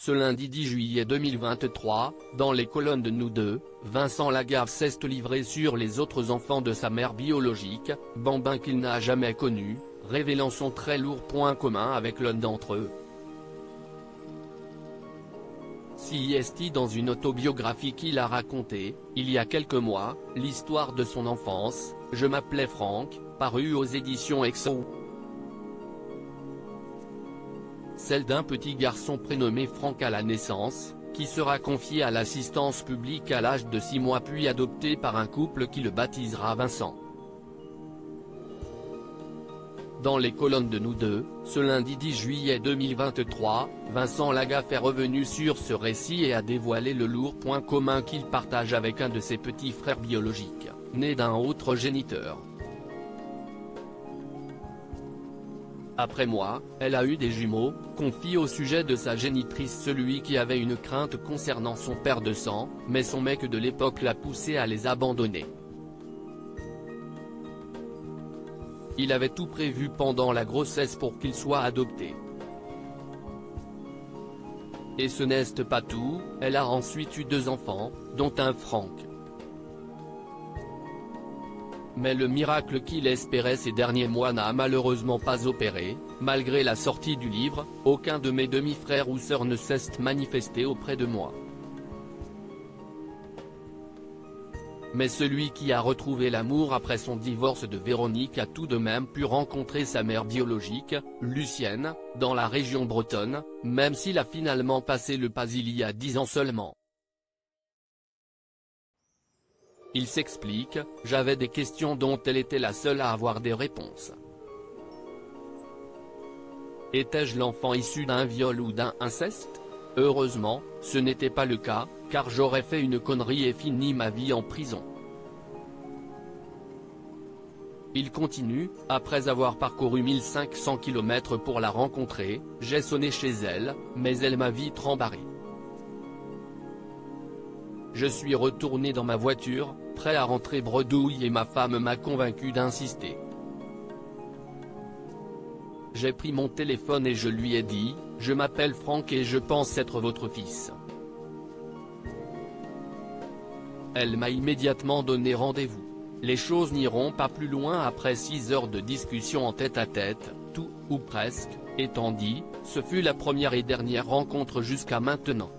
Ce lundi 10 juillet 2023, dans les colonnes de Nous Deux, Vincent Lagave s'est livré sur les autres enfants de sa mère biologique, bambins qu'il n'a jamais connus, révélant son très lourd point commun avec l'un d'entre eux. CIST dans une autobiographie qu'il a racontée, il y a quelques mois, l'histoire de son enfance, Je m'appelais Franck, parue aux éditions EXO. Celle d'un petit garçon prénommé Franck à la naissance, qui sera confié à l'assistance publique à l'âge de 6 mois puis adopté par un couple qui le baptisera Vincent. Dans les colonnes de Nous Deux, ce lundi 10 juillet 2023, Vincent Lagave est revenu sur ce récit et a dévoilé le lourd point commun qu'il partage avec un de ses petits frères biologiques, né d'un autre géniteur. Après moi, elle a eu des jumeaux, confie au sujet de sa génitrice celui qui avait une crainte concernant son père de sang, mais son mec de l'époque l'a poussé à les abandonner. Il avait tout prévu pendant la grossesse pour qu'il soit adopté. Et ce n'est pas tout, elle a ensuite eu 2 enfants, dont un Franck. Mais le miracle qu'il espérait ces derniers mois n'a malheureusement pas opéré, malgré la sortie du livre, aucun de mes demi-frères ou sœurs ne s'est manifesté auprès de moi. Mais celui qui a retrouvé l'amour après son divorce de Véronique a tout de même pu rencontrer sa mère biologique, Lucienne, dans la région bretonne, même s'il a finalement passé le pas il y a 10 ans seulement. Il s'explique, j'avais des questions dont elle était la seule à avoir des réponses. Étais-je l'enfant issu d'un viol ou d'un inceste? Heureusement, ce n'était pas le cas, car j'aurais fait une connerie et fini ma vie en prison. Il continue, après avoir parcouru 1500 km pour la rencontrer, j'ai sonné chez elle, mais elle m'a vite rembarré. Je suis retourné dans ma voiture, prêt à rentrer bredouille et ma femme m'a convaincu d'insister. J'ai pris mon téléphone et je lui ai dit, je m'appelle Franck et je pense être votre fils. Elle m'a immédiatement donné rendez-vous. Les choses n'iront pas plus loin après 6 heures de discussion en tête-à-tête, tout, ou presque, étant dit, ce fut la première et dernière rencontre jusqu'à maintenant.